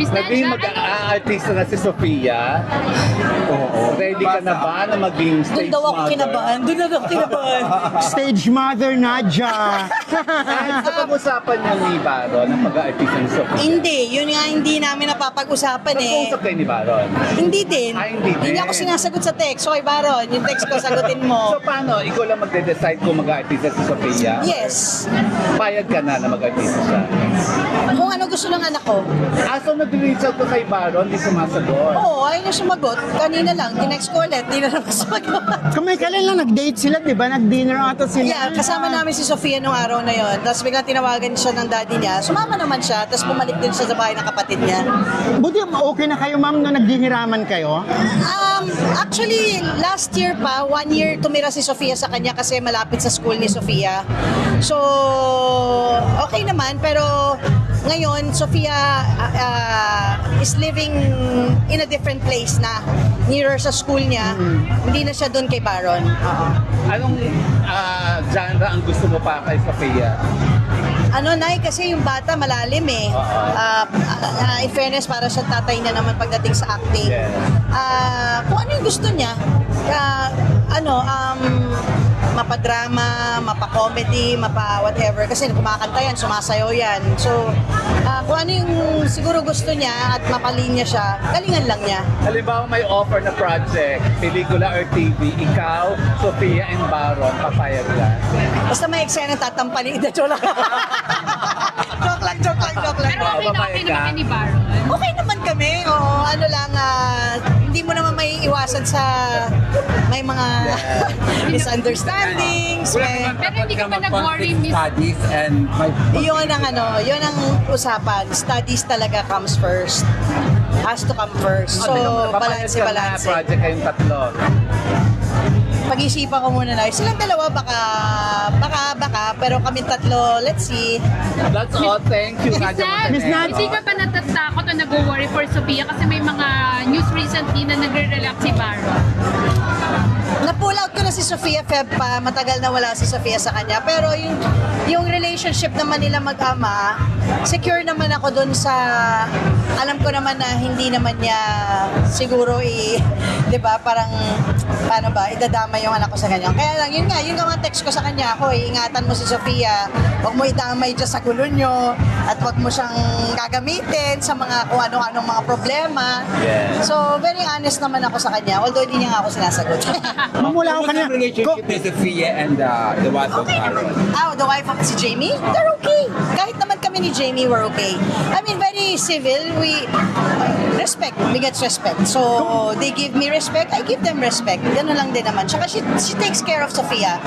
Naging mag-aartista na si Sofia. Oo. Ready ka na ba na maging Doon stage daw ako mother? kinabahan. Doon na daw ako kinabahan. Stage mother, Nadja. Kahit sa pag-usapan niya ni Baron ng pag-aartista ni Sofia. Hindi, yun nga hindi namin napapag-usapan eh. Nag-uusap kayo ni Baron. Hindi din. Hindi din. Hindi ako sinasagot sa text. Okay, Baron, yung text ko, sagutin mo. So paano? Ikaw lang magde-decide kung mag-aartista si Sofia? Yes. Payag ka na mag-aartista siya. Kung ano gusto ng anak ko. So nag-reach out ko kay Baron, di sumasagot. Oo, ayaw niya sumagot. Kanina lang, tinext ko ulit, di na naman sumagot. Kung may kailan lang nag-date sila, di ba? Nag-dinner ata sila. Yeah, kasama namin si Sofia nung araw na yon. Tapos biglang tinawagan siya ng daddy niya. Sumama naman siya, tapos bumalik din siya sa bahay ng kapatid niya. Buti okay na kayo, ma'am, nung nagdihiraman kayo? Actually, last year pa, 1 year tumira si Sofia sa kanya kasi malapit sa school ni Sofia. So, okay naman, pero ngayon, Sofia is living in a different place na, nearer sa school niya. Hindi na siya doon kay Baron. Anong genre ang gusto mo pa kay Sofia? Ano, Nay, kasi yung bata malalim eh. In fairness, para siya tatay na naman pagdating sa acting. Yes. Kung ano yung gusto niya, mapadrama, mapa-comedy, mapa-whatever. Kasi kumakanta yan, sumasayaw yan. So, kung ano yung siguro gusto niya at mapalinya siya, galingan lang niya. Halimbawa may offer na project, pelikula or TV, ikaw, Sofia and Baron, papayag ka. Basta may eksena tatampalin. Joke lang. joke lang. Pero okay na okay papayag ka? naman kami ni Baron. Okay naman kami. Oo, ano lang, hindi mo naman may iwasan sa may mga misunderstandings. Pero hindi ka ba nag-worry, Miss? Studies and my... Yun ang usapan. Studies talaga comes first. Has to come first. So, papayag ka na balance. project kayong tatlo. Pag-isipan ko muna na. Silang dalawa baka, pero kami tatlo, let's see. That's all. Thank you, Nadia Miss Montenegro. hindi ka ba natatakot o nag-worry for Sofia kasi may mga news recently na nagre-relax si Baron? Na-pull out ko na si Sofia Feb pa. Matagal na wala si Sofia sa kanya. Pero yung relationship naman nila mag-ama, secure naman ako dun sa... Alam ko naman na hindi naman niya siguro di ba, parang, paano ba, idadama yung anak ko sa kanya. Kaya lang, yun nga mga text ko sa kanya, hoy, ingatan mo si Sofia, huwag mo idamay dyan sa gulo nyo, at huwag mo siyang gagamitin sa mga kung ano-anong mga problema. Yes. So, very honest naman ako sa kanya, although hindi niya nga ako sinasagot. Mamula ako What's kanina. the relationship with Sophia and the wife of Okay naman. Baron? The wife of si Jamie? They're okay. Kahit naman kami ni Jamie, we're okay. I mean, very civil. We respect. We get respect. So, they give me respect. I give them respect. Ganun lang din naman. Tsaka she takes care of Sofia.